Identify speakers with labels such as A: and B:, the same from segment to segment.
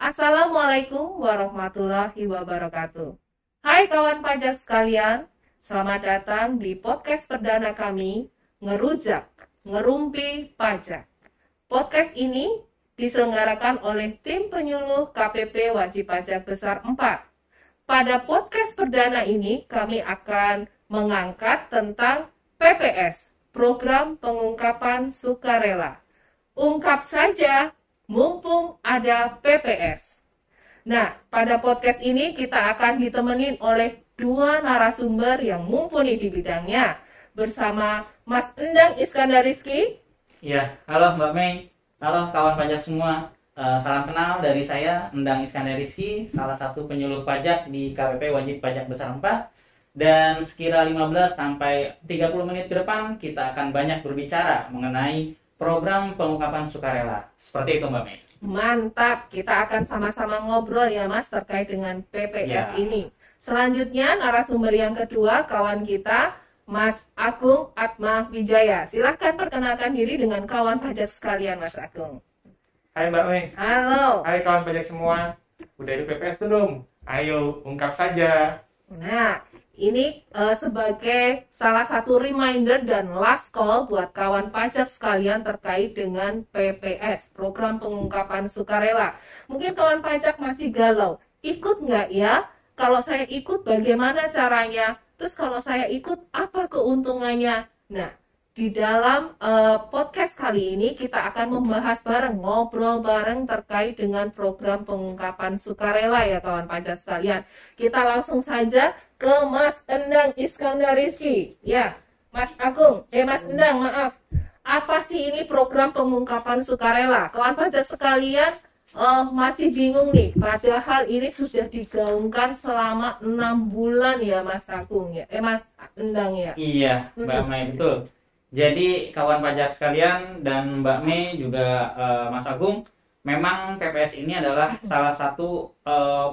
A: Assalamualaikum warahmatullahi wabarakatuh. Hai kawan pajak sekalian, selamat datang di podcast perdana kami, Ngerujak, Ngerumpi Pajak. Podcast ini diselenggarakan oleh tim penyuluh KPP Wajib Pajak Besar 4. Pada podcast perdana ini, kami akan mengangkat tentang PPS, Program Pengungkapan Sukarela. Ungkap saja, mumpung ada PPS. Nah, pada podcast ini kita akan ditemenin oleh dua narasumber yang mumpuni di bidangnya. Bersama Mas Endang Iskandar Rizky.
B: Ya, halo Mbak Mei, halo kawan pajak semua. Salam kenal dari saya, Endang Iskandar Rizky, salah satu penyuluh pajak di KPP Wajib Pajak Besar 4. Dan sekira 15 sampai 30 menit ke depan kita akan banyak berbicara mengenai program pengungkapan sukarela. Seperti itu Mbak Mei.
A: Mantap, kita akan sama-sama ngobrol ya Mas terkait dengan PPS ini. Selanjutnya narasumber yang kedua kawan kita Mas Agung Atma Wijaya. Silahkan perkenalkan diri dengan kawan pajak sekalian Mas Agung.
C: Hai Mbak Mei.
A: Halo.
C: Hai kawan pajak semua. Udah di PPS belum? Ayo ungkap saja.
A: Nah, ini sebagai salah satu reminder dan last call buat kawan pajak sekalian terkait dengan PPS, Program Pengungkapan Sukarela. Mungkin kawan pajak masih galau, ikut nggak ya? Kalau saya ikut bagaimana caranya? Terus kalau saya ikut apa keuntungannya? Nah, di dalam podcast kali ini kita akan membahas bareng, ngobrol bareng terkait dengan program pengungkapan sukarela ya kawan pajak sekalian. Kita langsung saja ke Mas Endang Iskandar Rizky. Ya, Mas Endang, maaf. Apa sih ini program pengungkapan sukarela? Kawan pajak sekalian masih bingung nih, padahal ini sudah digaungkan selama 6 bulan ya Mas Agung ya. Mas Endang ya.
B: Iya, Mbak Mei, betul. Jadi kawan pajak sekalian dan Mbak Mei juga Mas Agung, memang PPS ini adalah salah satu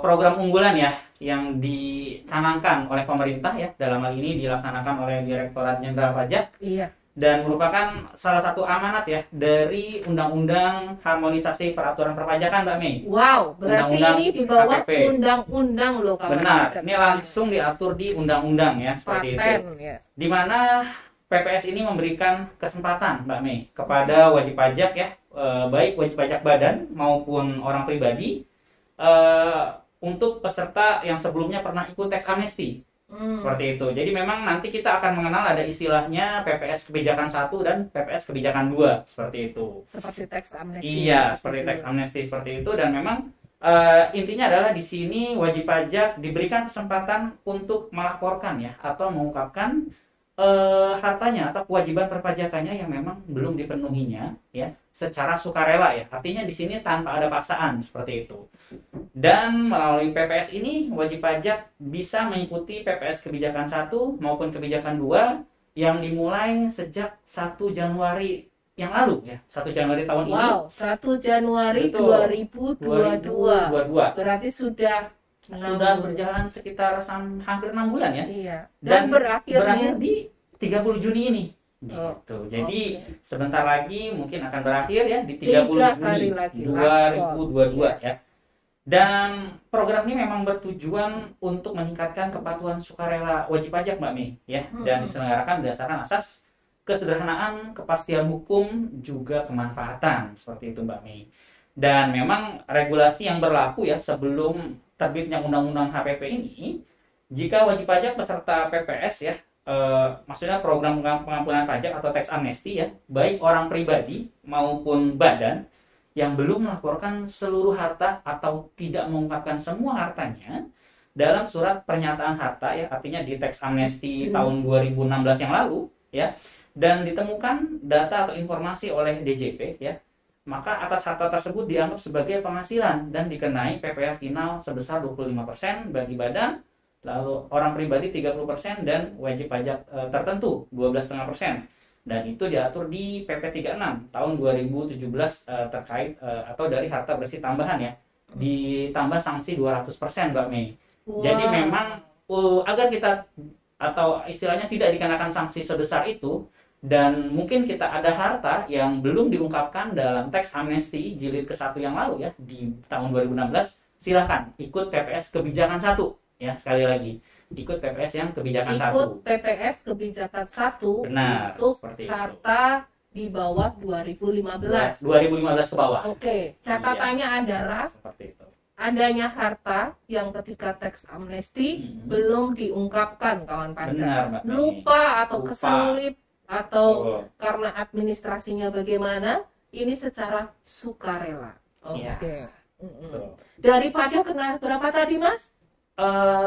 B: program unggulan ya yang dicanangkan oleh pemerintah ya, dalam hal ini dilaksanakan oleh Direktorat Jenderal Pajak.
A: Iya.
B: Dan merupakan salah satu amanat ya dari Undang-Undang Harmonisasi Peraturan Perpajakan Mbak Mei.
A: Wow, berarti
B: Undang-Undang
A: ini di bawah
B: KPP.
A: undang-undang loh kawan
B: Benar,
A: pajak
B: ini
A: sekalian.
B: langsung diatur di undang-undang ya, seperti itu.
A: Paten ya.
B: Di mana PPS ini memberikan kesempatan Mbak Mei kepada wajib pajak ya, baik wajib pajak badan maupun orang pribadi, untuk peserta yang sebelumnya pernah ikut tax amnesty. Seperti itu. Jadi memang nanti kita akan mengenal ada istilahnya PPS kebijakan 1 dan PPS kebijakan 2, seperti itu.
A: Seperti tax amnesty.
B: Iya, seperti tax amnesty seperti itu. Dan memang intinya adalah di sini wajib pajak diberikan kesempatan untuk melaporkan ya atau mengungkapkan hartanya atau kewajiban perpajakannya yang memang belum dipenuhinya ya secara sukarela ya. Artinya di sini tanpa ada paksaan seperti itu. Dan melalui PPS ini wajib pajak bisa mengikuti PPS kebijakan 1 maupun kebijakan 2 yang dimulai sejak 1 Januari yang lalu ya. 1 Januari tahun ini.
A: Wow, 1 Januari
B: Betul.
A: 2022. Berarti sudah
B: berjalan sekitar hampir 6 bulan ya.
A: Iya.
B: Dan
A: berakhir
B: di 30 Juni ini.
A: Oh,
B: Gitu. Jadi
A: oke.
B: sebentar lagi mungkin akan berakhir ya di 30
A: 3
B: Juni
A: hari lagi,
B: 2022
A: Iya.
B: ya. Dan program ini memang bertujuan untuk meningkatkan kepatuhan sukarela wajib pajak Mbak Mei ya, dan diselenggarakan berdasarkan asas kesederhanaan, kepastian hukum, juga kemanfaatan seperti itu Mbak Mei. Dan memang regulasi yang berlaku ya sebelum terbitnya Undang-Undang HPP ini, jika wajib pajak peserta PPS ya, maksudnya program pengampunan pajak atau tax amnesty ya, baik orang pribadi maupun badan yang belum melaporkan seluruh harta atau tidak mengungkapkan semua hartanya dalam surat pernyataan harta ya, artinya di tax amnesty tahun 2016 yang lalu ya, dan ditemukan data atau informasi oleh DJP ya, maka atas harta tersebut dianggap sebagai penghasilan dan dikenai PPh final sebesar 25% bagi badan, lalu orang pribadi 30% dan wajib pajak tertentu 12,5%. Dan itu diatur di PP 36 tahun 2017 terkait atau dari harta bersih tambahan ya, ditambah sanksi 200% Mbak Mei.
A: Wow.
B: Jadi memang agar kita atau istilahnya tidak dikenakan sanksi sebesar itu, dan mungkin kita ada harta yang belum diungkapkan dalam teks amnesti jilid ke-1 yang lalu ya di tahun 2016, silahkan ikut PPS kebijakan 1 ya, sekali lagi ikut PPS yang kebijakan 1.
A: Ikut PPS kebijakan 1
B: Benar,
A: untuk
B: seperti
A: harta di bawah 2015.
B: 2015 ke bawah.
A: Oke, catatannya adalah
B: Seperti itu.
A: adanya harta yang ketika teks amnesti belum diungkapkan kawan pajak.
B: Benar, Mbak Mei.
A: Lupa atau
B: Lupa.
A: keselip atau
B: Betul.
A: karena administrasinya bagaimana, ini secara sukarela. Oke.
B: Iya. Betul.
A: Daripada kena berapa tadi, Mas?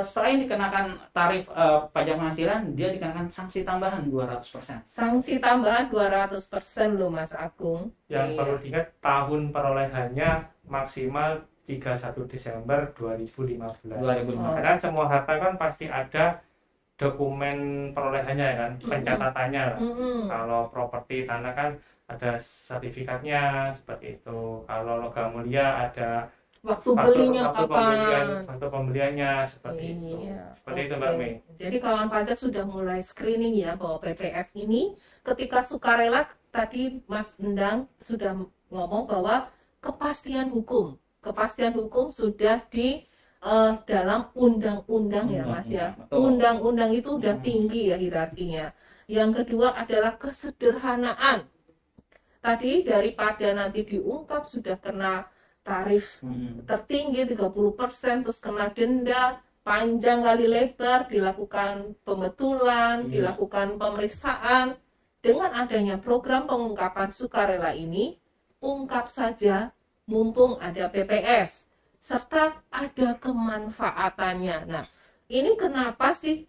B: Selain dikenakan tarif pajak penghasilan, dia dikenakan sanksi tambahan 200%.
A: Sanksi tambahan 200% loh, Mas Agung.
C: Yang
A: Iya.
C: perlu diingat, tahun perolehannya maksimal 31 Desember 2015.
B: 2015.
C: Karena semua harta kan pasti ada dokumen perolehannya kan, pencatatannya lah. Kalau properti tanah kan ada sertifikatnya seperti itu. Kalau logam mulia ada
A: Waktu belinya
C: waktu
A: kapan?
C: pembeliannya seperti itu.
A: Iya.
C: Seperti itu Mbak
A: Oke.
C: Mei.
A: Jadi kawan pajak sudah mulai screening ya bahwa PPS ini ketika sukarela, tadi Mas Endang sudah ngomong bahwa kepastian hukum sudah di dalam undang-undang ya Mas ya.
B: Betul.
A: Undang-undang itu udah tinggi ya hierarkinya. Yang kedua adalah kesederhanaan. Tadi daripada nanti diungkap sudah kena tarif tertinggi 30%, terus kena denda panjang kali lebar, dilakukan pembetulan, dilakukan pemeriksaan. Dengan adanya program pengungkapan sukarela ini, ungkap saja mumpung ada PPS serta ada kemanfaatannya. Nah, ini kenapa sih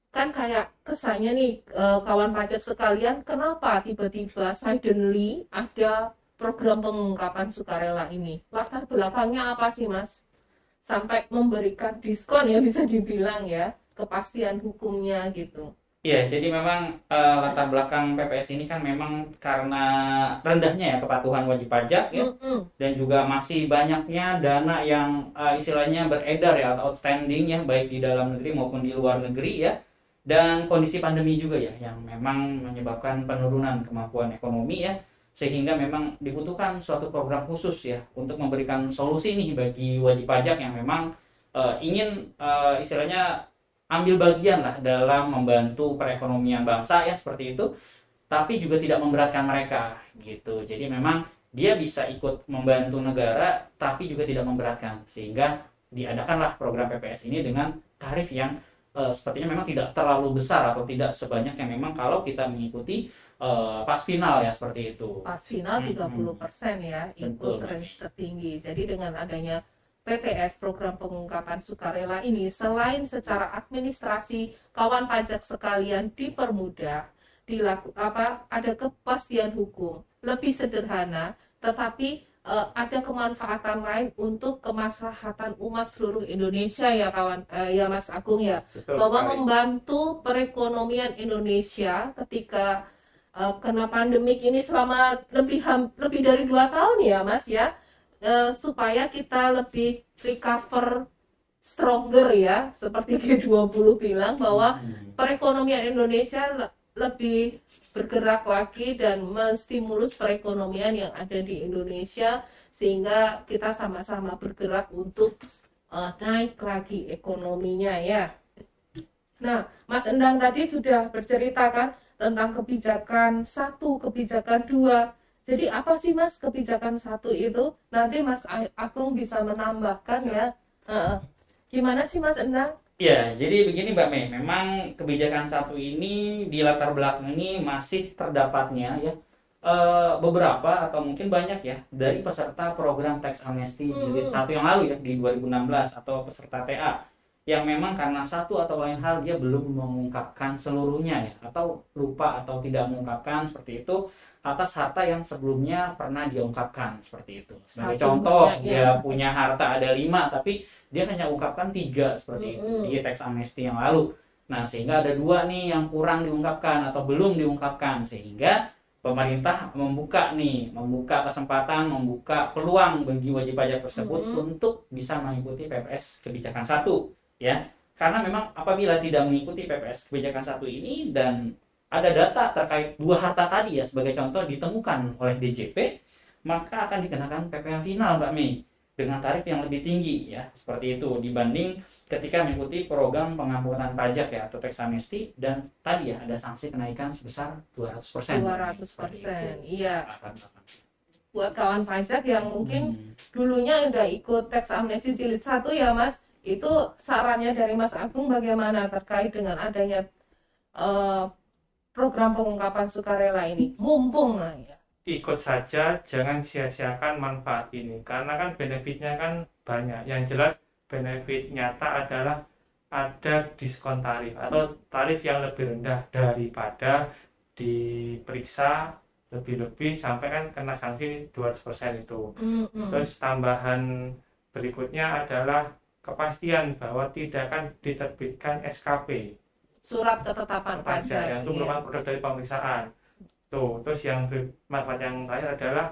A: kan kayak kesannya nih kawan pajak sekalian, kenapa tiba-tiba suddenly ada program pengungkapan sukarela ini? Latar belakangnya apa sih, Mas? Sampai memberikan diskon ya, bisa dibilang ya, kepastian hukumnya gitu.
B: Iya, jadi memang latar belakang PPS ini kan memang karena rendahnya ya kepatuhan wajib pajak ya, dan juga masih banyaknya dana yang istilahnya beredar ya atau outstanding ya, baik di dalam negeri maupun di luar negeri ya, dan kondisi pandemi juga ya yang memang menyebabkan penurunan kemampuan ekonomi ya, sehingga memang dibutuhkan suatu program khusus ya untuk memberikan solusi nih bagi wajib pajak yang memang ingin istilahnya ambil bagian lah dalam membantu perekonomian bangsa ya, seperti itu, tapi juga tidak memberatkan mereka gitu. Jadi memang dia bisa ikut membantu negara tapi juga tidak memberatkan, sehingga diadakanlah program PPS ini dengan tarif yang sepertinya memang tidak terlalu besar atau tidak sebanyak yang memang kalau kita mengikuti pas final ya, seperti itu.
A: Pas final 30% ya, ikut
B: Betul.
A: range tertinggi. Jadi dengan adanya PPS program pengungkapan sukarela ini, selain secara administrasi kawan pajak sekalian dipermudah, ada kepastian hukum, lebih sederhana, tetapi ada kemanfaatan lain untuk kemaslahatan umat seluruh Indonesia ya kawan ya Mas Agung ya,
C: Betul
A: bahwa
C: sekali.
A: membantu perekonomian Indonesia ketika kena pandemik ini selama lebih dari 2 tahun ya Mas ya. Supaya kita lebih recover stronger ya, seperti G20 bilang bahwa perekonomian Indonesia lebih bergerak lagi dan menstimulus perekonomian yang ada di Indonesia, sehingga kita sama-sama bergerak untuk naik lagi ekonominya ya. Nah, Mas Endang tadi sudah berceritakan tentang kebijakan 1, kebijakan 2. Jadi apa sih Mas kebijakan 1 itu? Nanti Mas Agung bisa menambahkan ya. Gimana sih Mas Endang?
B: Ya, jadi begini Mbak Mei, memang kebijakan 1 ini di latar belakang ini masih terdapatnya ya beberapa atau mungkin banyak ya dari peserta program tax amnesty jilid 1 yang lalu ya di 2016 atau peserta TA yang memang karena satu atau lain hal dia belum mengungkapkan seluruhnya ya, atau lupa atau tidak mengungkapkan seperti itu atas harta yang sebelumnya pernah diungkapkan seperti itu. Sebagai contoh, dia punya harta ada 5 tapi dia hanya ungkapkan 3 seperti itu di tax amnesty yang lalu. Nah, sehingga ada 2 nih yang kurang diungkapkan atau belum diungkapkan, sehingga pemerintah membuka kesempatan, membuka peluang bagi wajib pajak tersebut untuk bisa mengikuti PPS kebijakan 1 ya. Karena memang apabila tidak mengikuti PPS kebijakan 1 ini dan ada data terkait dua harta tadi ya, sebagai contoh ditemukan oleh DJP, maka akan dikenakan PPh final Mbak Mei dengan tarif yang lebih tinggi ya, seperti itu dibanding ketika mengikuti program pengampunan pajak ya atau tax amnesty, dan tadi ya ada sanksi kenaikan sebesar 200%.
A: 200%. Iya. Buat kawan pajak yang mungkin dulunya udah ikut tax amnesty jilid 1 ya Mas, itu sarannya dari Mas Agung bagaimana terkait dengan adanya program pengungkapan sukarela ini, mumpung lah ya.
C: Ikut saja, jangan sia-siakan manfaat ini, karena kan benefitnya kan banyak. Yang jelas benefit nyata adalah ada diskon tarif atau tarif yang lebih rendah daripada diperiksa lebih-lebih sampai kan kena sanksi 200% itu. Terus tambahan berikutnya adalah kepastian bahwa tidak akan diterbitkan SKP,
A: surat ketetapan pajak
C: yang itu merupakan produk dari pemeriksaan. Tuh, terus yang manfaat yang terakhir adalah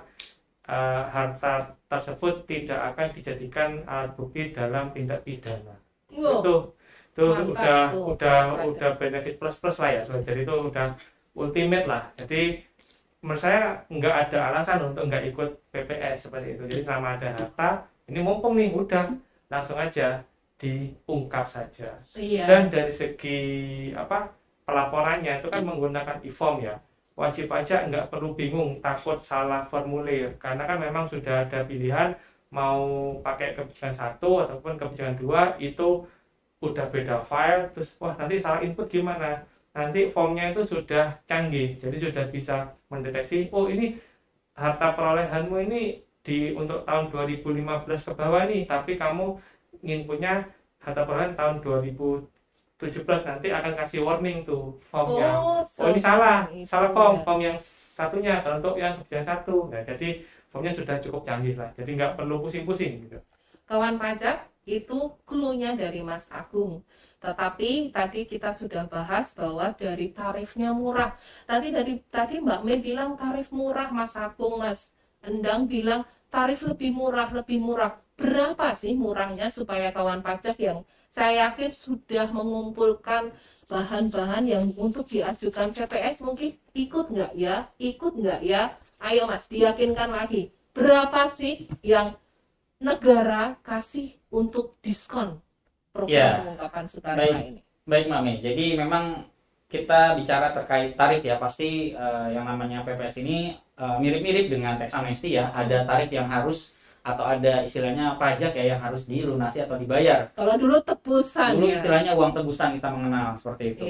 C: harta tersebut tidak akan dijadikan alat bukti dalam tindak pidana. Itu udah benefit plus lah ya. Jadi itu udah ultimate lah. Jadi menurut saya nggak ada alasan untuk nggak ikut PPS seperti itu. Jadi selama ada harta, ini mumpung nih, udah langsung aja diungkap saja. Dan dari segi pelaporannya itu kan menggunakan e-form ya, wajib pajak nggak perlu bingung takut salah formulir, karena kan memang sudah ada pilihan mau pakai kebijakan 1 ataupun kebijakan 2, itu udah beda file. Terus wah nanti salah input gimana, nanti formnya itu sudah canggih, jadi sudah bisa mendeteksi oh ini harta perolehanmu ini untuk tahun 2015 ke bawah nih, tapi kamu inputnya harta perolehan tahun 2017, nanti akan kasih warning tuh formnya. Oh ini salah form yang satunya untuk yang kebijakan 1. Nah, jadi formnya sudah cukup canggih lah, jadi nggak perlu pusing-pusing gitu.
A: Kawan pajak, itu clue-nya dari Mas Agung. Tetapi tadi kita sudah bahas bahwa dari tarifnya murah. Tadi Mbak Mei bilang tarif murah, Mas Agung, Mas Endang bilang tarif lebih murah. Berapa sih murahnya supaya kawan pajak yang saya yakin sudah mengumpulkan bahan-bahan yang untuk diajukan PPS mungkin ikut nggak ya? Ayo Mas, diyakinkan lagi. Berapa sih yang negara kasih untuk diskon program pengungkapan sukarela ini?
B: Baik Mbak Mei, jadi memang kita bicara terkait tarif ya, pasti yang namanya PPS ini mirip-mirip dengan tax amnesty ya, ada tarif yang harus atau ada istilahnya pajak ya yang harus dilunasi atau dibayar.
A: Kalau dulu tebusan.
B: Dulu istilahnya uang tebusan kita mengenal seperti itu.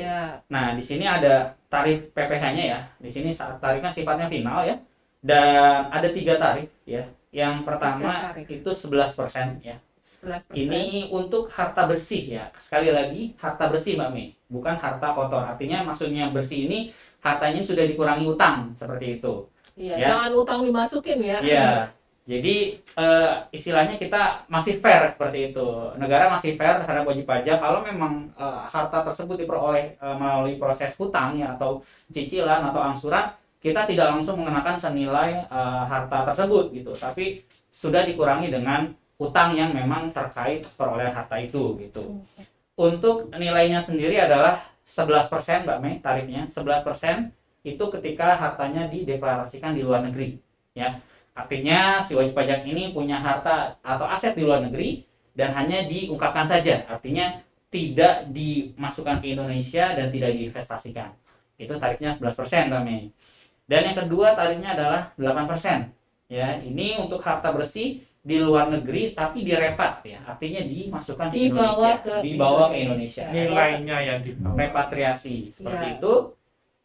B: Nah di sini ada tarif PPh-nya ya. Di sini tarifnya sifatnya final ya. Dan ada 3 tarif ya. Yang pertama itu 11% ya. 11%. Ini untuk harta bersih ya. Sekali lagi harta bersih Mbak Mei, bukan harta kotor. Artinya maksudnya bersih ini hartanya sudah dikurangi utang seperti itu.
A: Iya, ya. Jangan utang dimasukin ya.
B: Iya. Jadi istilahnya kita masih fair seperti itu. Negara masih fair terhadap wajib pajak kalau memang harta tersebut diperoleh melalui proses hutang ya, atau cicilan atau angsuran, kita tidak langsung mengenakan senilai harta tersebut gitu, tapi sudah dikurangi dengan utang yang memang terkait perolehan harta itu gitu. Untuk nilainya sendiri adalah 11% Mbak Mei, tarifnya 11% itu ketika hartanya dideklarasikan di luar negeri ya. Artinya si wajib pajak ini punya harta atau aset di luar negeri dan hanya diungkapkan saja. Artinya tidak dimasukkan ke Indonesia dan tidak diinvestasikan. Itu tarifnya 11% Mbak Mei. Dan yang kedua tarifnya adalah 8%. Ya, ini untuk harta bersih di luar negeri tapi direpat ya. Artinya dimasukkan ke Indonesia, dibawa ke Indonesia.
C: Nilainya yang dibawa.
B: Repatriasi seperti itu.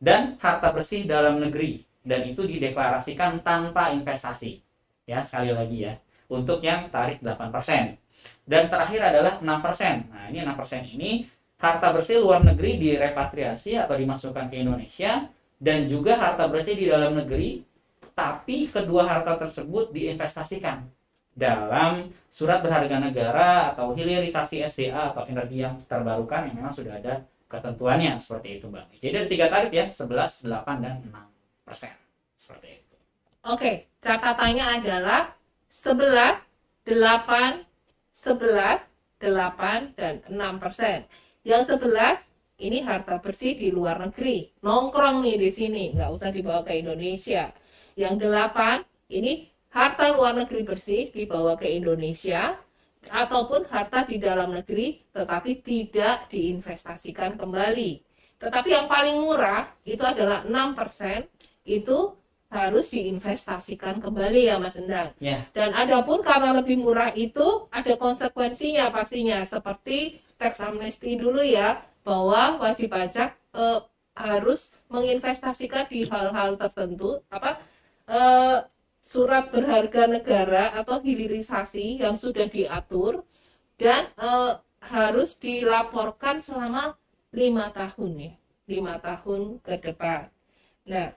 B: Dan harta bersih dalam negeri, dan itu dideklarasikan tanpa investasi ya, sekali lagi ya, untuk yang tarif 8%. Dan terakhir adalah 6%. Nah ini 6% ini harta bersih luar negeri direpatriasi atau dimasukkan ke Indonesia, dan juga harta bersih di dalam negeri tapi kedua harta tersebut diinvestasikan dalam surat berharga negara atau hilirisasi SDA atau energi yang terbarukan yang memang sudah ada ketentuannya seperti itu Mbak. Jadi ada 3 tarif ya, 11, 8, dan 6%. Seperti itu.
A: Oke, catatannya adalah 11, 8, 11, 8, dan 6%. Yang 11 ini harta bersih di luar negeri, nongkrong nih di sini, nggak usah dibawa ke Indonesia. Yang 8, ini harta luar negeri bersih dibawa ke Indonesia, ataupun harta di dalam negeri tetapi tidak diinvestasikan kembali. Tetapi yang paling murah itu adalah 6%, itu harus diinvestasikan kembali ya Mas Endang.
B: Ya.
A: Dan adapun karena lebih murah itu ada konsekuensinya pastinya, seperti tax amnesty dulu ya, bahwa wajib pajak harus menginvestasikan di hal-hal tertentu, surat berharga negara atau hilirisasi yang sudah diatur, dan harus dilaporkan selama 5 tahun ya, 5 tahun ke depan. Nah,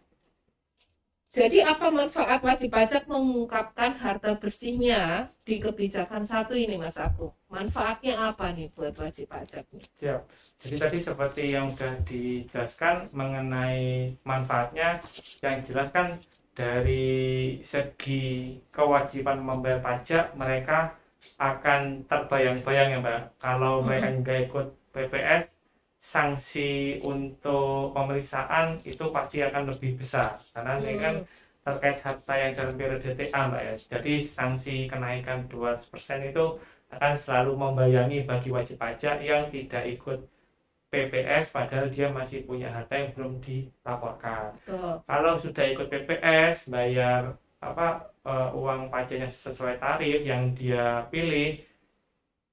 A: jadi apa manfaat wajib pajak mengungkapkan harta bersihnya di kebijakan 1 ini Mas Aku? Manfaatnya apa nih buat wajib pajak nih?
C: Siap. Jadi tadi seperti yang sudah dijelaskan mengenai manfaatnya, yang jelaskan dari segi kewajiban membayar pajak, mereka akan terbayang-bayang ya Mbak. Kalau mereka nggak ikut PPS, sanksi untuk pemeriksaan itu pasti akan lebih besar, karena ini kan terkait harta yang dalam periode TA Mbak ya. Jadi sanksi kenaikan 200% itu akan selalu membayangi bagi wajib pajak yang tidak ikut PPS padahal dia masih punya harta yang belum dilaporkan. Kalau sudah ikut PPS, bayar uang pajaknya sesuai tarif yang dia pilih,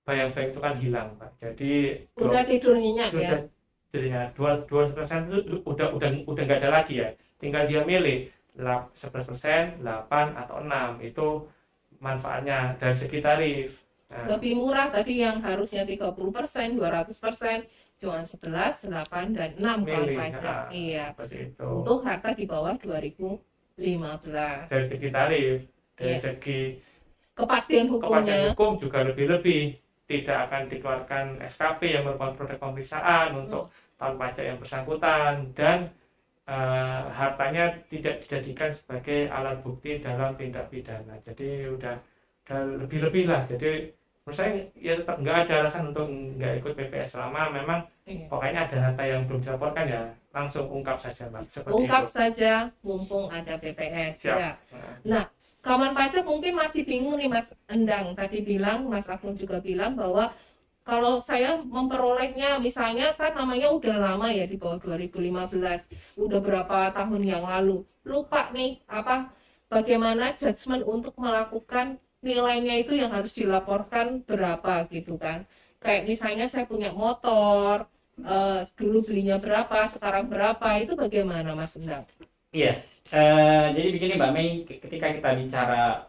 C: bayang-bayang itu kan hilang Pak. Jadi
A: udah tidur nyenyak ya.
C: Jadinya 200% itu udah nggak ada lagi ya. Tinggal dia milih 11%, 8 atau 6. Itu manfaatnya dari segi tarif.
A: Nah, lebih murah tadi yang harusnya 30%, 200%, cuma 11, 8 dan 6
C: milih,
A: pajak. Iya.
C: Itu.
A: Untuk harta di bawah 2015.
C: Dari segi tarif, dari segi
A: kepastian hukumnya.
C: Hukum juga lebih-lebih. Tidak akan dikeluarkan SKP yang merupakan produk pemeriksaan untuk tahun pajak yang bersangkutan, dan hartanya tidak dijadikan sebagai alat bukti dalam tindak pidana. Jadi udah lebih-lebih lah. Jadi menurut saya ya tetap nggak ada alasan untuk nggak ikut PPS selama memang pokoknya ada harta yang belum dilaporkan, ya langsung ungkap saja Mbak.
A: Ungkap saja mumpung ada PPS.
C: Siap.
A: Ya. Nah, kawan pajak mungkin masih bingung nih Mas Endang. Tadi bilang, Mas Agung juga bilang bahwa kalau saya memperolehnya misalnya kan namanya udah lama ya, di bawah 2015, udah berapa tahun yang lalu, lupa nih bagaimana judgement untuk melakukan nilainya itu yang harus dilaporkan berapa gitu kan. Kayak misalnya saya punya motor, dulu belinya berapa, sekarang berapa, itu bagaimana Mas Endang?
B: Iya, jadi begini Mbak Mei, ketika kita bicara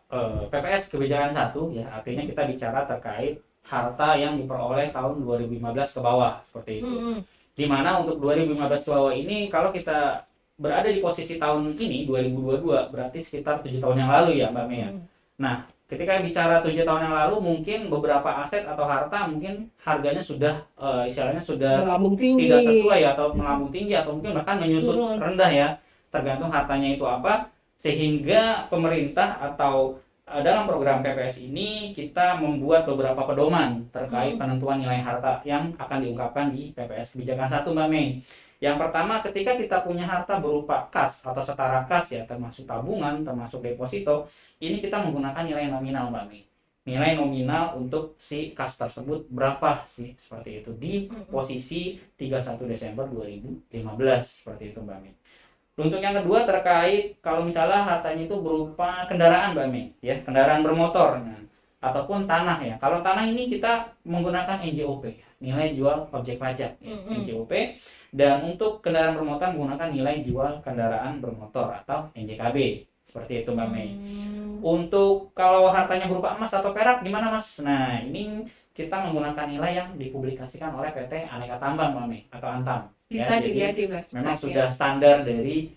B: PPS kebijakan 1 ya, artinya kita bicara terkait harta yang diperoleh tahun 2015 ke bawah, seperti itu. Dimana untuk 2015 ke bawah ini, kalau kita berada di posisi tahun ini 2022, berarti sekitar 7 tahun yang lalu ya Mbak Mei. Nah, ketika bicara 7 tahun yang lalu, mungkin beberapa aset atau harta mungkin harganya sudah istilahnya sudah tidak sesuai atau melambung tinggi, atau mungkin bahkan menyusut rendah ya, tergantung hartanya itu apa, sehingga pemerintah atau dalam program PPS ini kita membuat beberapa pedoman terkait penentuan nilai harta yang akan diungkapkan di PPS kebijakan 1 Mbak Mei. Yang pertama, ketika kita punya harta berupa kas atau setara kas ya, termasuk tabungan, termasuk deposito, ini kita menggunakan nilai nominal Mbak Mei. Nilai nominal untuk si kas tersebut berapa sih, seperti itu, di posisi 31 Desember 2015, seperti itu Mbak Mei. Untuk yang kedua, terkait kalau misalnya hartanya itu berupa kendaraan Mbak Mei, ya, kendaraan bermotor, ataupun tanah ya. Kalau tanah ini kita menggunakan NJOP, nilai jual objek pajak, ya, NJOP. Dan untuk kendaraan bermotor menggunakan nilai jual kendaraan bermotor atau NJKB, seperti itu Mbak Mei. Untuk kalau hartanya berupa emas atau perak, gimana Mas? Nah, ini kita menggunakan nilai yang dipublikasikan oleh PT Aneka Tambang Mbak Mei atau Antam.
A: Bisa
B: ya, jadi memang sudah standar dari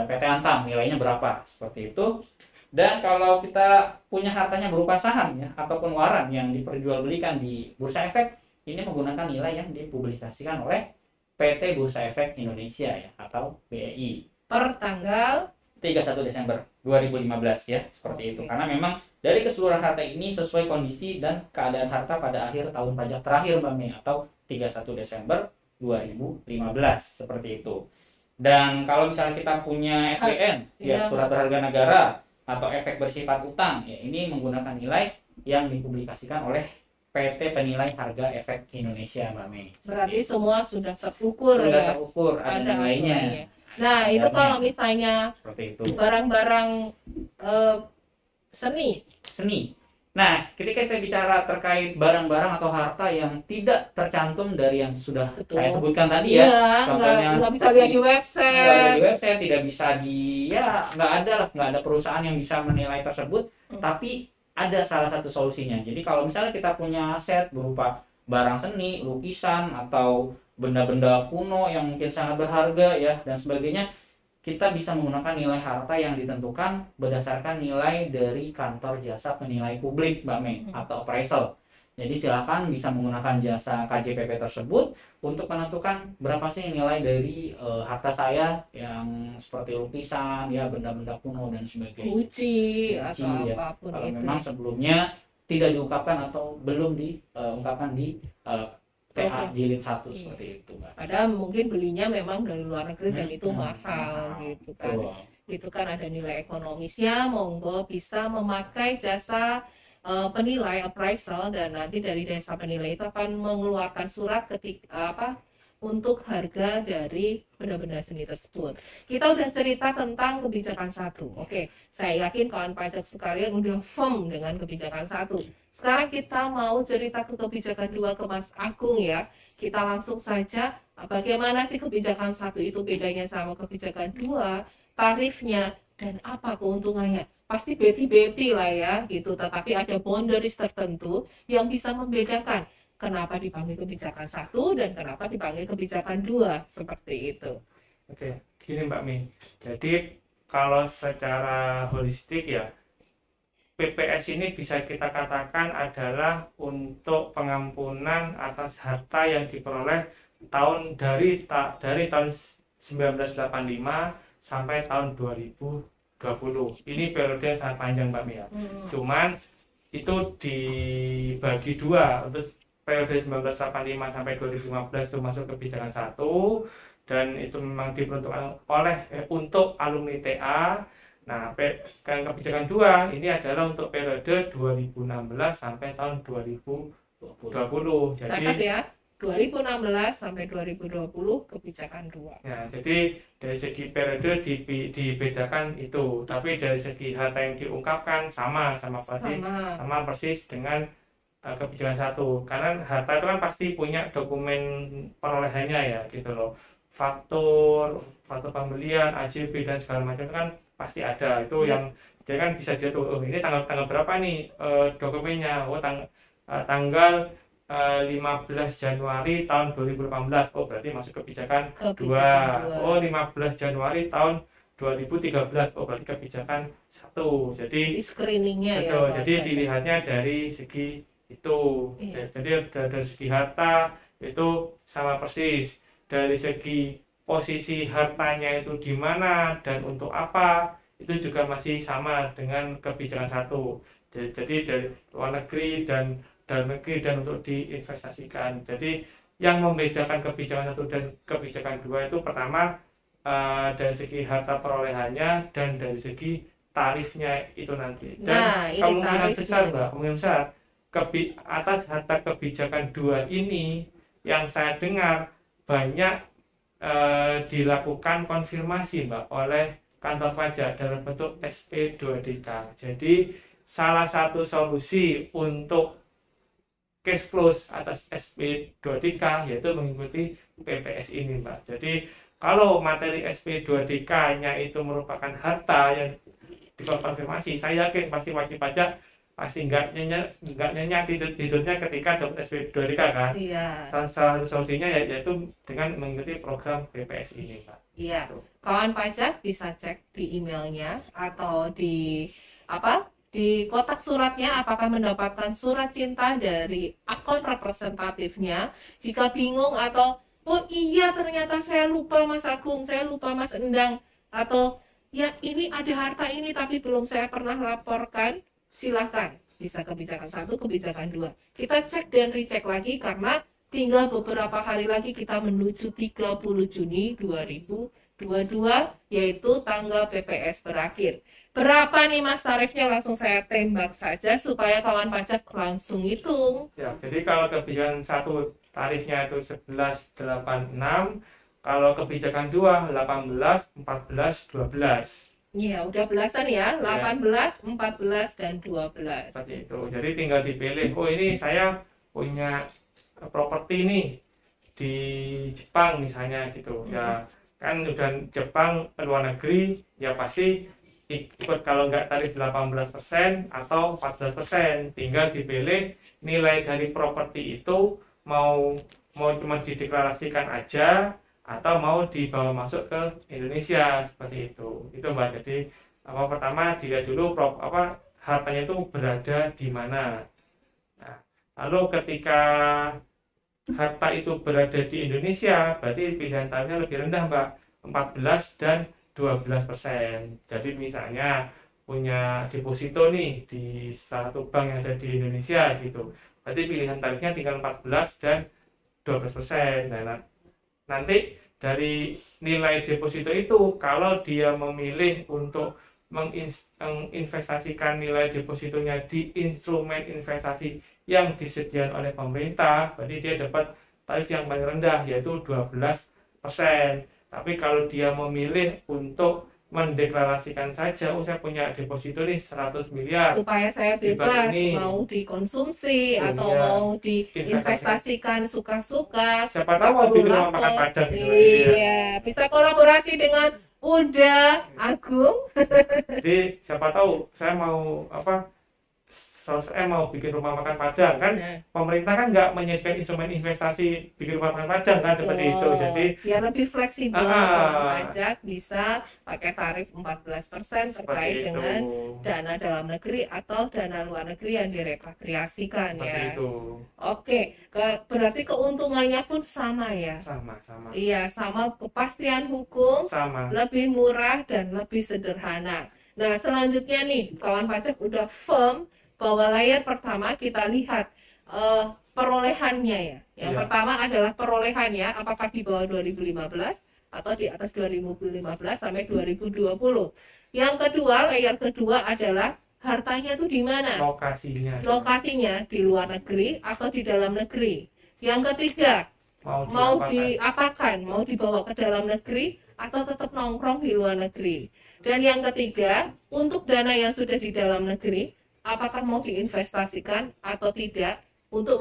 B: PT Antam, nilainya berapa, seperti itu. Dan kalau kita punya hartanya berupa saham ya, ataupun waran yang diperjualbelikan di Bursa Efek, ini menggunakan nilai yang dipublikasikan oleh PT Bursa Efek Indonesia ya, atau BEI.
A: Per tanggal
B: 31 Desember 2015 ya, seperti itu. Karena memang dari keseluruhan harta ini sesuai kondisi dan keadaan harta pada akhir tahun pajak terakhir Mbak Mei, atau 31 Desember 2015 seperti itu. Dan kalau misalnya kita punya SBN, ya surat berharga negara atau efek bersifat utang, ya ini menggunakan nilai yang dipublikasikan oleh PT Penilai Harga Efek Indonesia, Mbak Mei.
A: Berarti semua sudah terukur
B: sudah
A: ya.
B: terukur, ada nilainya.
A: Nah, itu kalau misalnya
B: seperti itu.
A: Barang-barang seni.
B: Nah, ketika kita bicara terkait barang-barang atau harta yang tidak tercantum dari yang sudah saya sebutkan tadi ya,
A: contohnya nggak bisa lihat di website,
B: tidak bisa nggak ada perusahaan yang bisa menilai tersebut, tapi ada salah satu solusinya. Jadi kalau misalnya kita punya aset berupa barang seni, lukisan atau benda-benda kuno yang mungkin sangat berharga ya dan sebagainya, kita bisa menggunakan nilai harta yang ditentukan berdasarkan nilai dari kantor jasa penilai publik, Mbak Mei, atau appraisal. Jadi silakan bisa menggunakan jasa KJPP tersebut untuk menentukan berapa sih nilai dari harta saya yang seperti lukisan, ya benda-benda kuno dan sebagainya.
A: Kunci atau
B: ya.
A: apapun
B: Kalau
A: itu.
B: memang sebelumnya tidak diungkapkan atau belum diungkapkan di TA jilid 1 seperti itu, Mbak.
A: Padahal mungkin belinya memang dari luar negeri dan itu mahal gitu kan. Itu kan ada nilai ekonomisnya, monggo bisa memakai jasa penilai appraisal dan nanti dari jasa penilai itu akan mengeluarkan surat untuk harga dari benda-benda seni tersebut. Kita udah cerita tentang kebijakan 1. Oke, saya yakin kawan pajak sekalian udah firm dengan kebijakan 1. Sekarang kita mau cerita ke kebijakan 2 ke Mas Agung ya. Kita langsung saja, bagaimana sih kebijakan 1 itu bedanya sama kebijakan 2, tarifnya, dan apa keuntungannya. Pasti beti-beti lah ya gitu, tetapi ada boundaries tertentu yang bisa membedakan kenapa dipanggil kebijakan 1 dan kenapa dipanggil kebijakan 2, seperti itu.
C: Oke, gini Mbak Mi. Jadi kalau secara holistik ya, PPS ini bisa kita katakan adalah untuk pengampunan atas harta yang diperoleh dari tahun 1985 sampai tahun 2020. Ini periode yang sangat panjang, Mbak Mia. Cuman itu dibagi dua, untuk periode 1985 sampai 2015 itu masuk kebijakan 1 dan itu memang diperuntukkan untuk alumni TA. Nah, kebijakan 2 ini adalah untuk periode 2016 sampai tahun 2020. Jadi
A: catat ya, 2016 sampai 2020 kebijakan 2.
C: Ya, jadi dari segi periode dibedakan itu, tapi dari segi harta yang diungkapkan sama persis dengan kebijakan 1. Karena harta itu kan pasti punya dokumen perolehannya ya, gitu loh. Faktur pembelian, AJB dan segala macam kan pasti ada itu yang jadi kan bisa dilihat ini tanggal berapa nih dokumennya, tanggal 15 Januari tahun 2018, berarti masuk kebijakan 2. 15 Januari tahun 2013, berarti kebijakan 1. Jadi
A: screeningnya
C: betul, ya, jadi dilihatnya dari segi itu. Jadi dari segi harta itu sama persis, dari segi posisi hartanya itu di mana dan untuk apa itu juga masih sama dengan kebijakan 1. Jadi dari luar negeri dan dalam negeri dan untuk diinvestasikan. Jadi yang membedakan kebijakan 1 dan kebijakan 2 itu pertama dari segi harta perolehannya dan dari segi tarifnya itu nanti. Dan kemungkinan besar, Mbak, atas harta kebijakan 2 ini yang saya dengar banyak dilakukan konfirmasi, Mbak, oleh kantor pajak dalam bentuk SP2DK. Jadi salah satu solusi untuk cash flow atas SP2DK yaitu mengikuti PPS ini, Mbak. Jadi kalau materi SP2DK-nya itu merupakan harta yang dikonfirmasi, saya yakin pasti wajib pajak pasti nggak nyenyak tidurnya ketika dapat SP2DK kan.
A: Iya.
C: Salah satu solusinya yaitu dengan mengikuti program PPS ini, Pak.
A: Iya. Kawan pajak bisa cek di emailnya atau di kotak suratnya apakah mendapatkan surat cinta dari akun representatifnya. Jika bingung atau iya ternyata saya lupa Mas Agung, saya lupa Mas Endang, atau ya ini ada harta ini tapi belum saya pernah laporkan, silakan bisa kebijakan 1, kebijakan 2. Kita cek dan recheck lagi karena tinggal beberapa hari lagi kita menuju 30 Juni 2022, yaitu tanggal PPS berakhir. Berapa nih Mas tarifnya? Langsung saya tembak saja supaya kawan pajak langsung hitung.
C: Ya, jadi kalau kebijakan 1 tarifnya itu 11,86, kalau kebijakan 2 18, 14, 12.
A: Iya, udah belasan ya, 18, 14, dan 12.
C: Seperti itu. Jadi tinggal dipilih, oh ini saya punya properti nih di Jepang misalnya gitu. Ya kan udah Jepang luar negeri, ya pasti ikut kalau nggak tarif 18% atau 14%. Tinggal dipilih nilai dari properti itu mau cuma dideklarasikan aja atau mau dibawa masuk ke Indonesia, seperti itu Mbak. Jadi pertama dilihat dulu hartanya itu berada di mana. Nah, lalu ketika harta itu berada di Indonesia, berarti pilihan tarifnya lebih rendah Mbak, 14 dan 12%. Jadi misalnya punya deposito nih di satu bank yang ada di Indonesia gitu, berarti pilihan tarifnya tinggal 14 dan 12%. Nah, nanti dari nilai deposito itu, kalau dia memilih untuk menginvestasikan nilai depositonya di instrumen investasi yang disediakan oleh pemerintah, berarti dia dapat tarif yang paling rendah, yaitu 12%. Tapi kalau dia memilih untuk mendeklarasikan saja, saya punya deposito nih 100 miliar.
A: Supaya saya bebas, mau dikonsumsi atau mau diinvestasikan suka-suka.
C: Siapa tahu mau bikin rumah makan Padang.
A: Iya, bisa kolaborasi dengan Uda Agung.
C: Jadi siapa tahu saya mau saya mau bikin rumah makan Padang kan, pemerintah kan nggak menyediakan instrumen investasi bikin rumah makan Padang kan, seperti itu. Jadi
A: biar lebih fleksibel, kawan pajak bisa pakai tarif 14% terkait dengan dana dalam negeri atau dana luar negeri yang direpatriasikan,
C: seperti itu.
A: Oke, berarti keuntungannya pun sama ya?
C: Sama.
A: Iya, sama, kepastian hukum,
C: sama,
A: lebih murah dan lebih sederhana. Nah, selanjutnya nih, kawan pajak udah firm bahwa layar pertama kita lihat perolehannya ya. Yang pertama adalah perolehannya, apakah di bawah 2015 atau di atas 2015 sampai 2020. Yang kedua, layar kedua adalah hartanya itu di mana? Lokasinya di luar negeri atau di dalam negeri. Yang ketiga, mau diapakan? Mau dibawa ke dalam negeri atau tetap nongkrong di luar negeri. Dan yang ketiga, untuk dana yang sudah di dalam negeri, apakah mau diinvestasikan atau tidak untuk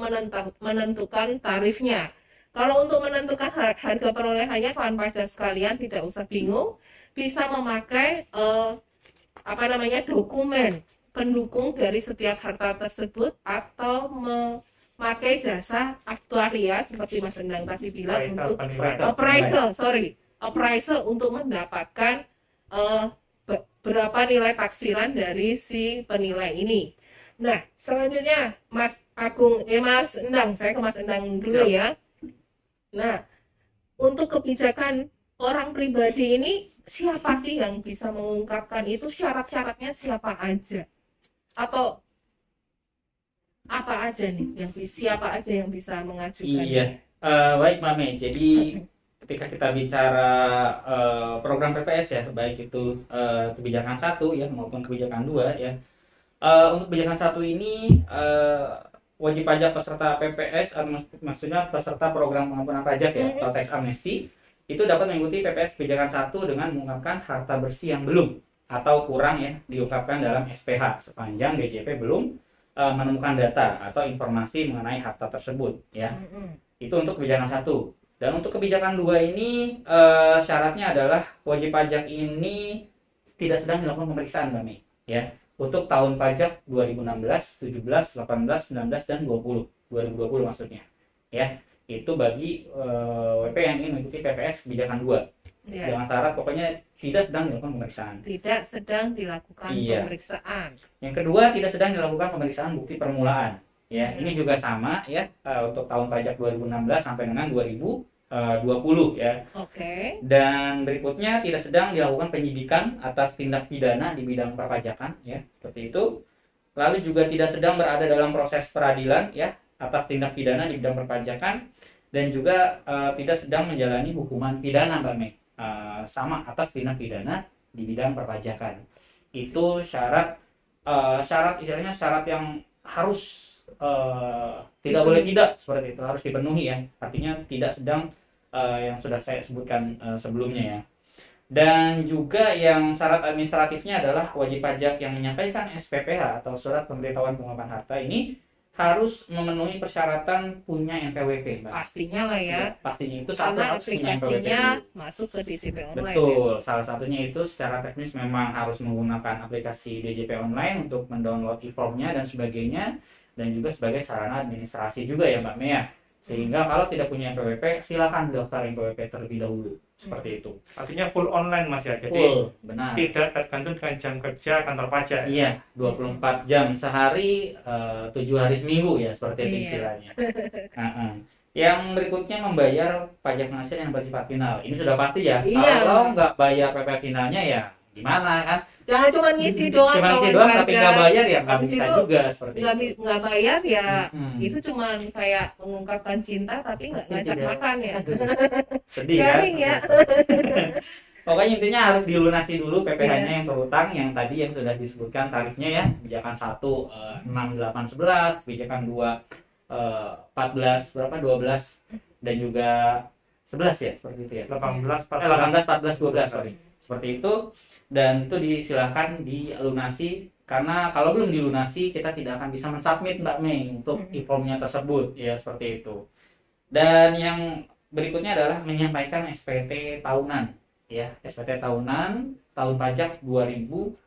A: menentukan tarifnya. Kalau untuk menentukan harga perolehannya, kawan pajak sekalian tidak usah bingung, bisa memakai dokumen pendukung dari setiap harta tersebut, atau memakai jasa aktuaria seperti Mas Endang tadi bilang, untuk appraisal untuk mendapatkan berapa nilai taksiran dari si penilai ini. Nah, selanjutnya Mas Agung, Mas Endang, saya ke Mas Endang dulu ya. Nah, untuk kebijakan orang pribadi ini, siapa sih yang bisa mengungkapkan itu? Syarat-syaratnya siapa aja? Atau apa aja nih? Siapa aja yang bisa mengajukan?
B: Iya, baik Mbak Mei. Jadi ketika kita bicara program PPS ya, baik itu kebijakan 1 ya maupun kebijakan 2 ya. Untuk kebijakan 1 ini wajib pajak peserta PPS, maksudnya peserta program pengampunan pajak ya, atau tax amnesty, itu dapat mengikuti PPS kebijakan 1 dengan mengungkapkan harta bersih yang belum atau kurang ya diungkapkan dalam SPH sepanjang DJP belum menemukan data atau informasi mengenai harta tersebut ya. Itu untuk kebijakan 1. Dan untuk kebijakan 2 ini syaratnya adalah wajib pajak ini tidak sedang dilakukan pemeriksaan Mbak Mei ya, untuk tahun pajak 2016, 17, 18, 19 dan 20 maksudnya ya. Itu bagi WP yang ingin mengikuti PPS kebijakan 2 ya. Dengan syarat pokoknya tidak sedang dilakukan pemeriksaan.
A: Tidak sedang dilakukan pemeriksaan.
B: Yang kedua, tidak sedang dilakukan pemeriksaan bukti permulaan. Ya, ini juga sama ya untuk tahun pajak 2016 sampai dengan 2020 ya.
A: Oke.
B: Dan berikutnya tidak sedang dilakukan penyidikan atas tindak pidana di bidang perpajakan ya, seperti itu. Lalu juga tidak sedang berada dalam proses peradilan ya, atas tindak pidana di bidang perpajakan dan juga tidak sedang menjalani hukuman pidana, Mbak Mei. Sama atas tindak pidana di bidang perpajakan. Itu syarat istilahnya syarat yang harus tidak boleh tidak seperti itu, harus dipenuhi ya. Artinya tidak sedang yang sudah saya sebutkan sebelumnya ya. Dan juga yang syarat administratifnya adalah wajib pajak yang menyampaikan SPPH atau surat pemberitahuan pengungkapan harta ini harus memenuhi persyaratan punya NPWP, Mbak.
A: Pastinya lah ya.
B: Pastinya itu satu
A: Karena
B: harus punya NPWP
A: aplikasinya
B: dulu.
A: masuk ke DJP online.
B: Betul, ya? Salah satunya itu secara teknis memang harus menggunakan aplikasi DJP online untuk mendownload e-formnya dan sebagainya, dan juga sebagai sarana administrasi juga ya Mbak Mea. Sehingga kalau tidak punya NPWP, silakan daftar NPWP terlebih dahulu. Seperti itu.
C: Artinya full online Mas ya. Jadi
B: full, benar.
C: Tidak tergantung dengan jam kerja kantor pajak.
B: Iya, 24 jam sehari, 7 hari seminggu ya, seperti itu istilahnya. Yang berikutnya membayar pajak penghasilan yang bersifat final. Ini sudah pasti ya.
A: Iya.
B: Kalau nggak bayar PPh finalnya ya gimana kan?
A: Jangan cuma ngisi doang,
B: cuma ngisi doang tapi nggak bayar ya nggak bisa juga seperti itu.
A: Nggak bayar ya, itu cuma kayak mengungkapkan cinta tapi nggak ngajak makan ya.
B: Sedih
A: garing
B: kan? Ya. Pokoknya intinya harus dilunasi dulu PPh-nya yang terutang, yang tadi yang sudah disebutkan tarifnya ya. Kebijakan 1 6 8 11, kebijakan 2 14 berapa 12 dan juga 11 ya seperti itu ya.
C: 18 14
B: 12 sorry. Seperti itu, dan itu disilahkan dilunasi karena kalau belum dilunasi kita tidak akan bisa mensubmit Mbak Mei untuk e-formnya tersebut ya, seperti itu. Dan yang berikutnya adalah menyampaikan SPT tahunan ya, SPT tahunan tahun pajak 2020.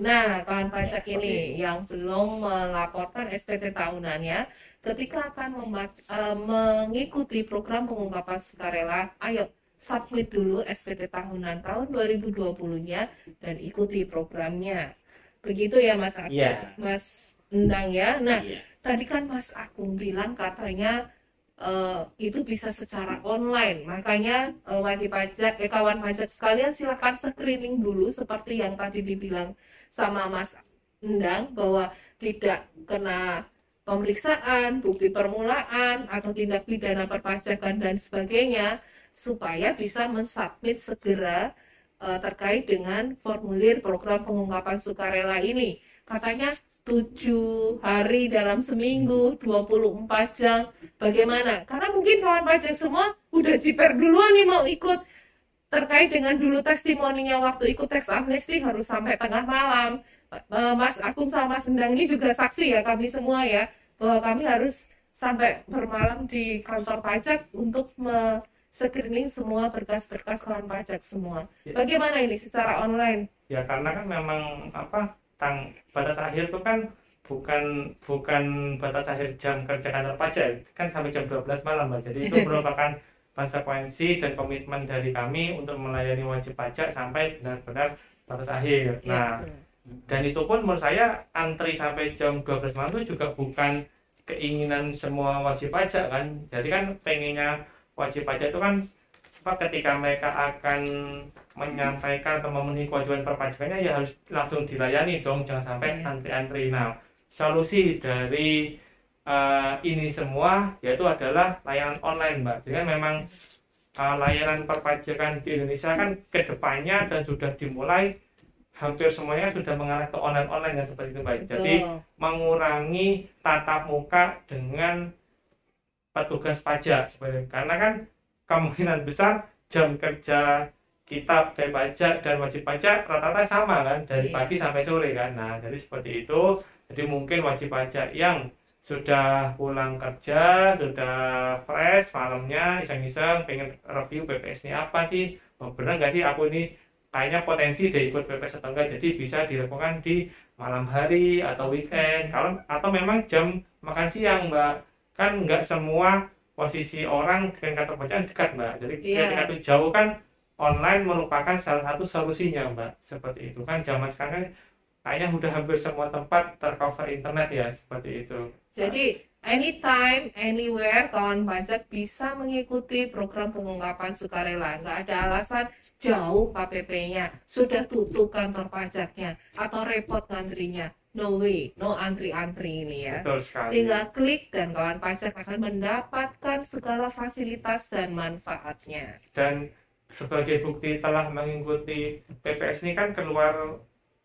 A: Nah, kawan pajak ini yang belum melaporkan SPT tahunannya ketika akan mengikuti program pengungkapan sukarela, ayo submit dulu SPT tahunan tahun 2020-nya dan ikuti programnya. Begitu ya Mas Agung, Mas Endang ya. Nah, tadi kan Mas Agung bilang katanya itu bisa secara online. Makanya wajib pajak, kawan pajak sekalian silakan screening dulu seperti yang tadi dibilang sama Mas Endang bahwa tidak kena pemeriksaan, bukti permulaan atau tindak pidana perpajakan dan sebagainya, supaya bisa mensubmit segera terkait dengan formulir program pengungkapan sukarela ini. Katanya 7 hari dalam seminggu, 24 jam. Bagaimana? Karena mungkin kawan pajak semua udah jiper duluan nih mau ikut. Terkait dengan dulu testimoninya waktu ikut teks amnesti harus sampai tengah malam. Mas Agung sama Mas Endang ini juga saksi ya, kami semua ya, bahwa kami harus sampai bermalam di kantor pajak untuk screening semua berkas-berkas kawan pajak semua. Bagaimana ini secara online?
C: Ya karena kan memang batas akhir itu kan bukan batas akhir jam kerja kantor pajak, kan sampai jam 12 malam Mbak. Jadi itu merupakan konsekuensi dan komitmen dari kami untuk melayani wajib pajak sampai benar-benar batas akhir. Nah, dan itu pun menurut saya antri sampai jam 12 malam itu juga bukan keinginan semua wajib pajak kan. Jadi kan pengennya wajib pajak itu kan ketika mereka akan menyampaikan atau memenuhi kewajiban perpajakannya ya harus langsung dilayani dong, jangan sampai antri-antri. Nah, solusi dari ini semua yaitu adalah layanan online Mbak. Jadi kan memang layanan perpajakan di Indonesia kan kedepannya dan sudah dimulai hampir semuanya sudah mengarah ke online kan seperti itu Mbak. Jadi mengurangi tatap muka dengan petugas pajak sebenarnya, karena kan kemungkinan besar jam kerja kita pegawai pajak dan wajib pajak rata-rata sama kan, dari pagi sampai sore kan. Nah, jadi seperti itu. Jadi mungkin wajib pajak yang sudah pulang kerja, sudah fresh malamnya, iseng-iseng pengen review BPS ini apa sih, bener nggak sih aku ini kayaknya potensi deh ikut BPS atau enggak, jadi bisa dilakukan di malam hari atau weekend. Atau memang jam makan siang Mbak. Kan nggak semua posisi orang dengan kantor pajak dekat Mbak. Jadi ketika itu jauh kan online merupakan salah satu solusinya Mbak. Seperti itu kan zaman sekarang kan kayaknya udah hampir semua tempat tercover internet ya, seperti itu.
A: Jadi anytime, anywhere kawan pajak bisa mengikuti program pengungkapan sukarela. Nggak ada alasan jauh KPP-nya, sudah tutup kantor pajaknya, atau repot ngantrinya. no way, no antri-antri ini ya.
C: Betul sekali.
A: Tinggal klik dan kawan pajak akan mendapatkan segala fasilitas dan manfaatnya.
C: Dan sebagai bukti telah mengikuti PPS ini kan keluar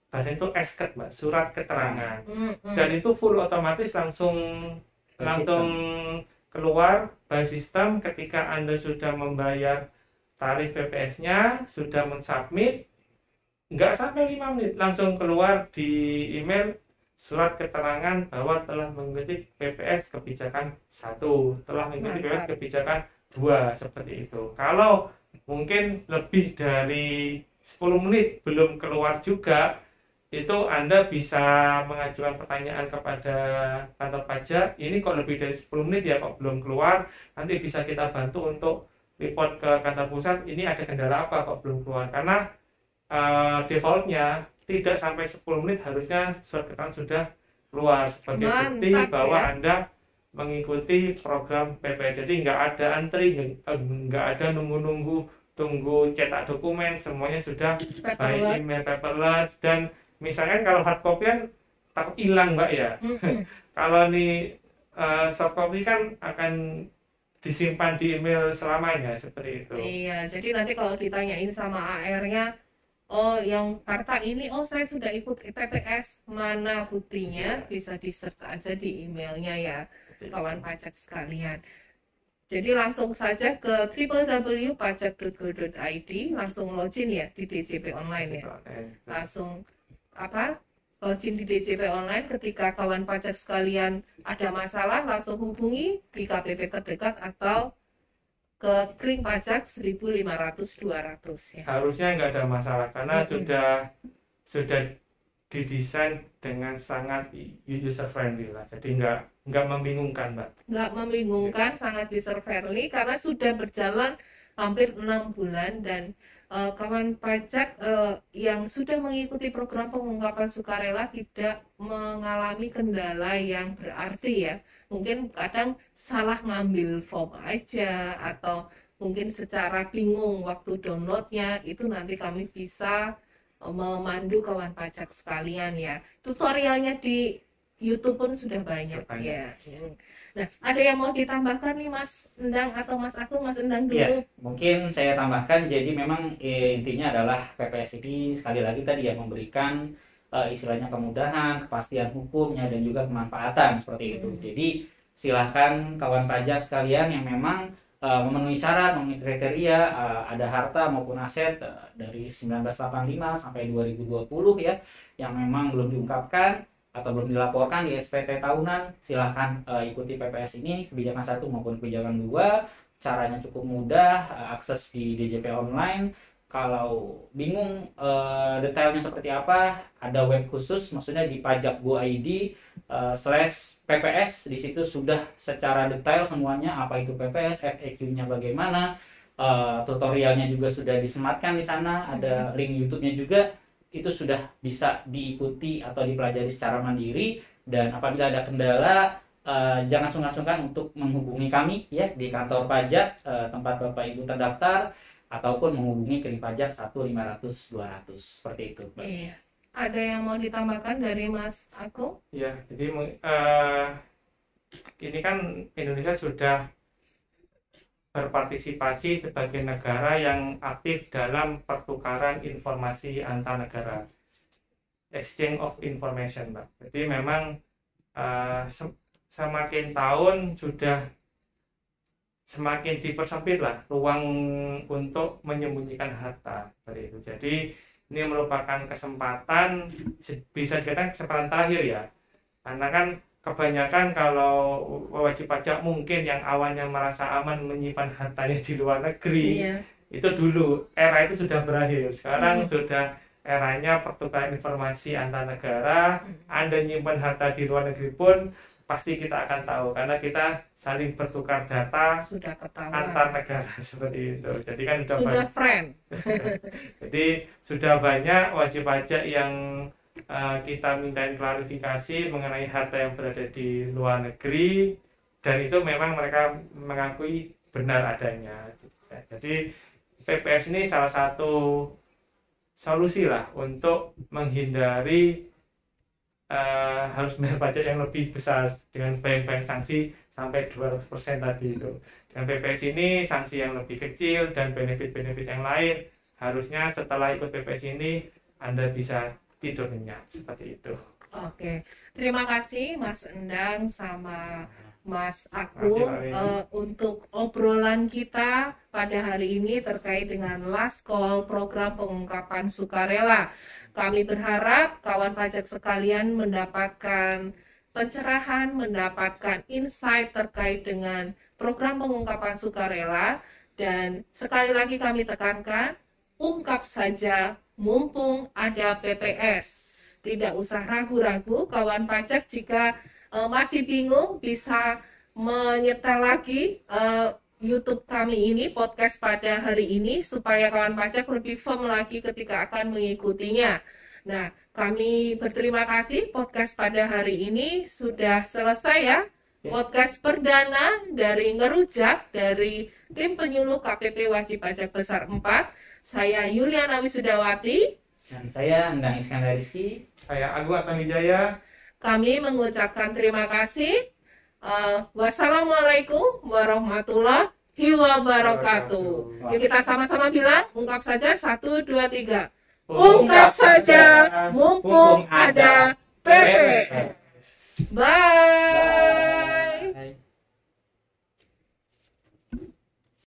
C: bahasa itu SKET, Mbak, surat keterangan. Dan itu full otomatis langsung keluar by sistem ketika Anda sudah membayar tarif PPS-nya, sudah mensubmit, nggak sampai 5 menit langsung keluar di email surat keterangan bahwa telah mengikuti PPS kebijakan 1, telah mengikuti PPS kebijakan 2, seperti itu. Kalau mungkin lebih dari 10 menit belum keluar juga, itu Anda bisa mengajukan pertanyaan kepada kantor pajak, ini kok lebih dari 10 menit ya kok belum keluar, nanti bisa kita bantu untuk report ke kantor pusat, ini ada kendala apa kok belum keluar, karena defaultnya tidak sampai 10 menit harusnya surat keterangan sudah keluar sebagai bukti bahwa ya, Anda mengikuti program PPS. Jadi nggak ada antri, nggak ada nunggu tunggu cetak dokumen, semuanya sudah by email paperless. Dan misalkan kalau hard copy kan takut hilang, Mbak ya. Kalau nih soft copy kan akan disimpan di email selamanya, seperti itu.
A: Iya, jadi nanti kalau ditanyain sama AR-nya, oh yang karta ini, oh saya sudah ikut PPS, mana buktinya, bisa di-search aja di emailnya ya, kawan pajak sekalian. Jadi langsung saja ke www.pajak.go.id, langsung login ya di DJP Online ya. Langsung login di DJP Online. Ketika kawan pajak sekalian ada masalah, langsung hubungi di KPP terdekat atau ke Kring Pajak 1500-200 ya.
C: Harusnya nggak ada masalah karena sudah didesain dengan sangat user friendly lah. Jadi nggak membingungkan, Mbak.
A: Nggak membingungkan, sangat user friendly karena sudah berjalan hampir 6 bulan dan kawan pajak yang sudah mengikuti program pengungkapan sukarela tidak mengalami kendala yang berarti ya. Mungkin kadang salah ngambil form aja atau mungkin secara bingung waktu downloadnya, itu nanti kami bisa memandu kawan pajak sekalian ya. Tutorialnya di YouTube pun sudah banyak ya. Nah, ada yang mau ditambahkan nih Mas Endang atau Mas Agung? Mas Endang dulu.
B: Ya, mungkin saya tambahkan, jadi memang intinya adalah PPS ini sekali lagi tadi ya memberikan istilahnya kemudahan, kepastian hukumnya dan juga kemanfaatan seperti itu. Jadi silahkan kawan pajak sekalian yang memang memenuhi syarat, memenuhi kriteria, ada harta maupun aset dari 1985 sampai 2020 ya, yang memang belum diungkapkan atau belum dilaporkan di SPT tahunan, silahkan ikuti PPS ini, kebijakan 1 maupun kebijakan 2. Caranya cukup mudah, akses di DJP Online. Kalau bingung detailnya seperti apa, ada web khusus, maksudnya di pajak.go.id/PPS. Di situ sudah secara detail semuanya, apa itu PPS, FAQ-nya bagaimana, tutorialnya juga sudah disematkan di sana, ada link YouTube-nya juga. Itu sudah bisa diikuti atau dipelajari secara mandiri. Dan apabila ada kendala, jangan sungkan-sungkan untuk menghubungi kami ya di kantor pajak tempat Bapak Ibu terdaftar, ataupun menghubungi Kring Pajak 1500-200 seperti itu.
A: Iya. Ada yang mau ditambahkan dari Mas Agung?
C: Ya, jadi ini kan Indonesia sudah berpartisipasi sebagai negara yang aktif dalam pertukaran informasi antar negara, exchange of information, Mbak. Jadi memang semakin tahun sudah semakin dipersempit lah ruang untuk menyembunyikan harta seperti itu. Jadi ini merupakan kesempatan, bisa dikatakan kesempatan terakhir ya, karena kan kebanyakan kalau wajib pajak mungkin yang awalnya merasa aman menyimpan hartanya di luar negeri, itu dulu era itu sudah berakhir. Sekarang sudah eranya pertukaran informasi antar negara. Anda nyimpan harta di luar negeri pun pasti kita akan tahu karena kita saling bertukar data antar negara seperti itu. Jadi kan
A: sudah friend.
C: Jadi sudah banyak wajib pajak yang kita mintain klarifikasi mengenai harta yang berada di luar negeri, dan itu memang mereka mengakui benar adanya. Jadi PPS ini salah satu solusi lah untuk menghindari harus bayar pajak yang lebih besar dengan bayang-bayang sanksi sampai 200% tadi itu. Dan PPS ini sanksi yang lebih kecil dan benefit-benefit yang lain, harusnya setelah ikut PPS ini Anda bisa tidur nyenyak seperti itu.
A: Oke, terima kasih Mas Endang sama Mas Agung untuk obrolan kita pada hari ini terkait dengan Last Call program pengungkapan sukarela. Kami berharap kawan pajak sekalian mendapatkan pencerahan, mendapatkan insight terkait dengan program pengungkapan sukarela, dan sekali lagi kami tekankan, ungkap saja mumpung ada PPS. Tidak usah ragu-ragu kawan pajak, jika masih bingung bisa menyetel lagi YouTube kami ini, podcast pada hari ini, supaya kawan pajak lebih firm lagi ketika akan mengikutinya. Nah, kami berterima kasih, podcast pada hari ini sudah selesai ya. Podcast perdana dari Ngerujak, dari tim penyuluh KPP Wajib Pajak Besar 4. Saya Yuliana Wisudawati.
B: Dan saya Endang Iskandar Rizky.
C: Saya Agung Atmanwijaya.
A: Kami mengucapkan terima kasih. Wassalamualaikum warahmatullahi wabarakatuh. Yuk kita sama-sama bilang, ungkap saja, 1, 2, 3. Ungkap saja, mumpung ada PPS. Bye.